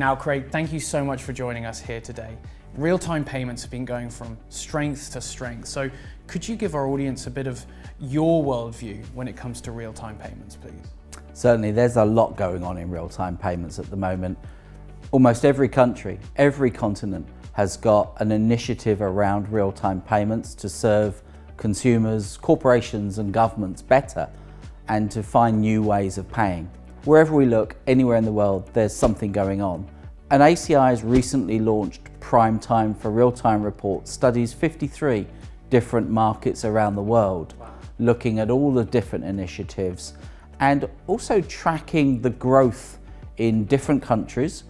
Now, Craig, thank you so much for joining us here today. Real-time payments have been going from strength to strength. So could you give our audience a bit of your worldview when it comes to real-time payments, please? Certainly, there's a lot going on in real-time payments at the moment. Almost every country, every continent has got an initiative around real-time payments to serve consumers, corporations and governments better and to find new ways of paying. Wherever we look, anywhere in the world, there's something going on. And ACI has recently launched Prime Time for Real-Time Report, studies 53 different markets around the world, looking at all the different initiatives and also tracking the growth in different countries.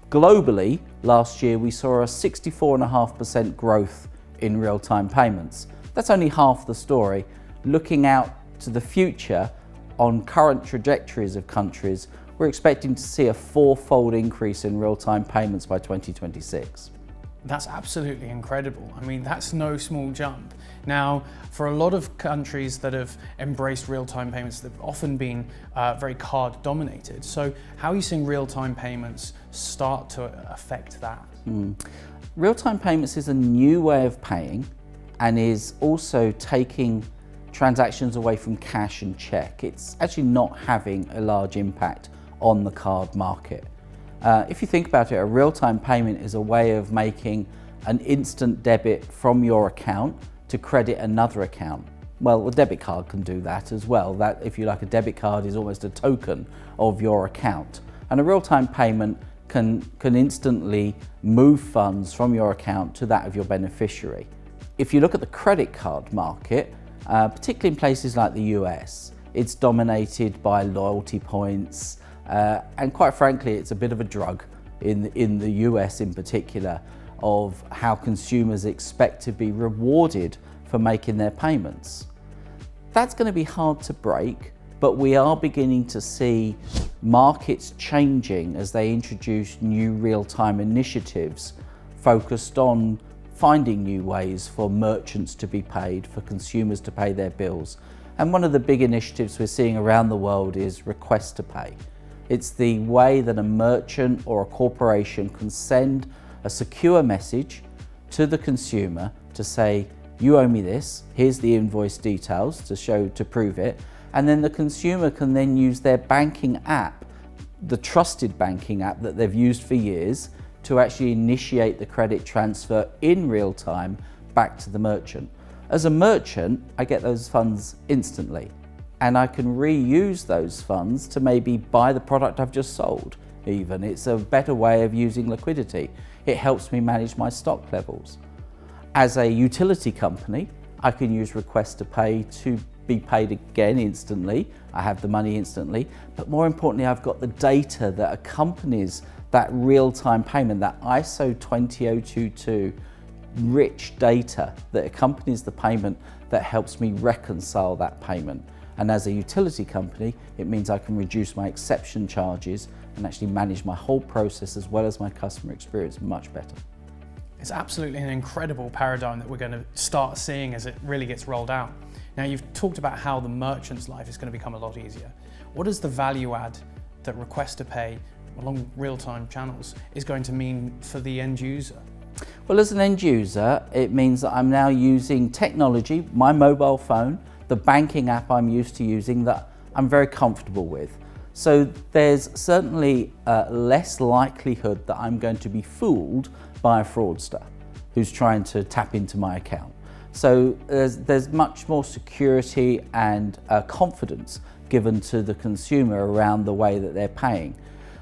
Globally, last year we saw a 64.5% growth in real-time payments. That's only half the story. Looking out to the future on current trajectories of countries, we're expecting to see a fourfold increase in real-time payments by 2026. That's absolutely incredible. I mean, that's no small jump. Now, for a lot of countries that have embraced real-time payments, they've often been very card dominated. So how are you seeing real-time payments start to affect that? Real-time payments is a new way of paying and is also taking transactions away from cash and check. It's actually not having a large impact on the card market. If you think about it, a real-time payment is a way of making an instant debit from your account to credit another account. Well, a debit card can do that as well. That, if you like, a debit card is almost a token of your account. And a real-time payment can instantly move funds from your account to that of your beneficiary. If you look at the credit card market, particularly in places like the US, it's dominated by loyalty points, and quite frankly, it's a bit of a drug in the US in particular of how consumers expect to be rewarded for making their payments. That's going to be hard to break, but we are beginning to see markets changing as they introduce new real-time initiatives focused on finding new ways for merchants to be paid, for consumers to pay their bills. And one of the big initiatives we're seeing around the world is request to pay. It's the way that a merchant or a corporation can send a secure message to the consumer to say, you owe me this, here's the invoice details to prove it, and then the consumer can then use their banking app, the trusted banking app that they've used for years, to actually initiate the credit transfer in real time back to the merchant. As a merchant, I get those funds instantly, and I can reuse those funds to maybe buy the product I've just sold even. It's a better way of using liquidity. It helps me manage my stock levels. As a utility company, I can use request to pay to be paid again instantly. I have the money instantly, but more importantly, I've got the data that accompanies that real-time payment, that ISO 20022 rich data that accompanies the payment that helps me reconcile that payment. And as a utility company, it means I can reduce my exception charges and actually manage my whole process as well as my customer experience much better. It's absolutely an incredible paradigm that we're going to start seeing as it really gets rolled out. Now, you've talked about how the merchant's life is going to become a lot easier. What is the value add that request to pay along real-time channels is going to mean for the end user? Well, as an end user, it means that I'm now using technology, my mobile phone, the banking app I'm used to using that I'm very comfortable with. So there's certainly less likelihood that I'm going to be fooled by a fraudster who's trying to tap into my account. So there's much more security and confidence given to the consumer around the way that they're paying.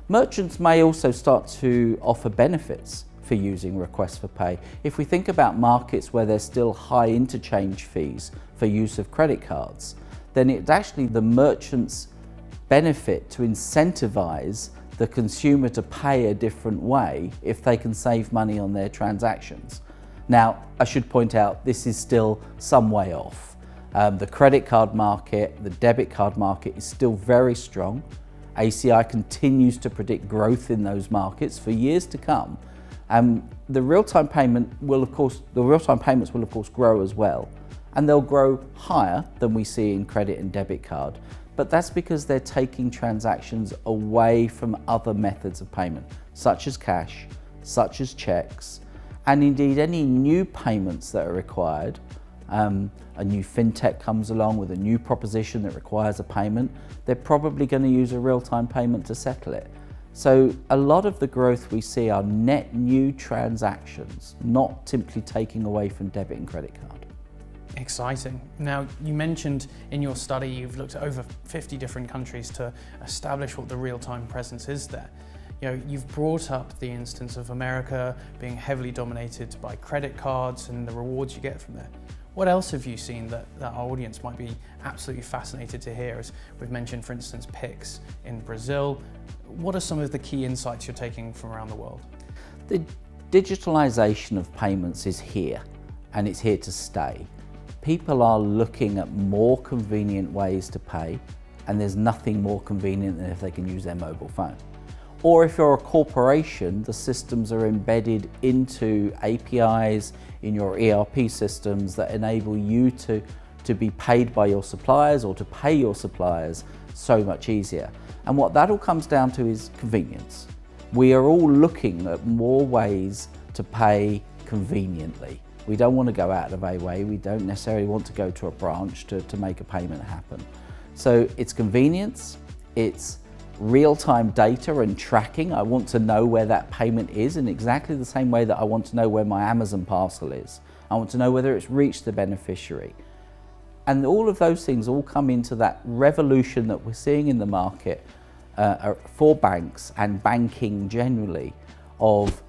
Merchants may also start to offer benefits for using request for pay. If we think about markets where there's still high interchange fees for use of credit cards, then it's actually the merchant's benefit to incentivize the consumer to pay a different way if they can save money on their transactions. Now, I should point out this is still some way off. The credit card market, the debit card market is still very strong. ACI continues to predict growth in those markets for years to come. The real-time payments will of course grow as well, and they'll grow higher than we see in credit and debit card. but that's because they're taking transactions away from other methods of payment, such as cash, such as checks, and indeed any new payments that are required. A new fintech comes along with a new proposition that requires a payment, they're probably going to use a real-time payment to settle it. So a lot of the growth we see are net new transactions, not simply taking away from debit and credit card. Exciting. Now, you mentioned in your study you've looked at over 50 different countries to establish what the real-time presence is there. You know, you've brought up the instance of America being heavily dominated by credit cards and the rewards you get from there. What else have you seen that our audience might be absolutely fascinated to hear? As we've mentioned, for instance, PIX in Brazil. What are some of the key insights you're taking from around the world? The digitalization of payments is here, and it's here to stay. People are looking at more convenient ways to pay, and there's nothing more convenient than if they can use their mobile phone. Or if you're a corporation, the systems are embedded into APIs in your ERP systems that enable you to be paid by your suppliers or to pay your suppliers so much easier. And what that all comes down to is convenience. We are all looking at more ways to pay conveniently. We don't want to go out of our way. We don't necessarily want to go to a branch to make a payment happen. So it's convenience, it's real-time data and tracking. I want to know where that payment is in exactly the same way that I want to know where my Amazon parcel is. I want to know whether it's reached the beneficiary. And all of those things all come into that revolution that we're seeing in the market for banks and banking generally, of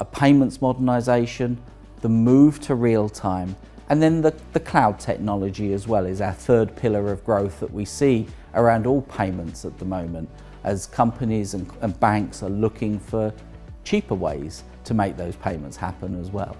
a payments modernization, the move to real time, and then the cloud technology as well is our third pillar of growth that we see around all payments at the moment, as companies and banks are looking for cheaper ways to make those payments happen as well.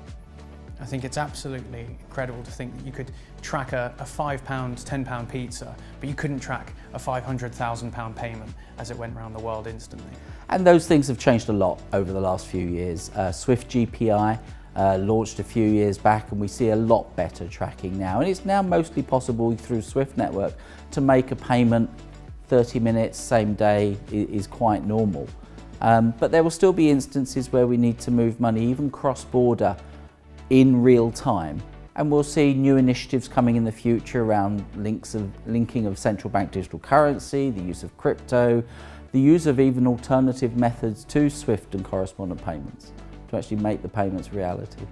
I think it's absolutely incredible to think that you could track a £5, £10 pizza, but you couldn't track a £500,000 payment as it went around the world instantly. And those things have changed a lot over the last few years. Swift GPI launched a few years back, and we see a lot better tracking now. And it's now mostly possible through Swift network to make a payment 30 minutes, same day is quite normal. But there will still be instances where we need to move money, even cross-border, in real time. And we'll see new initiatives coming in the future around linking of central bank digital currency, the use of crypto, the use of even alternative methods to Swift and correspondent payments to actually make the payments reality.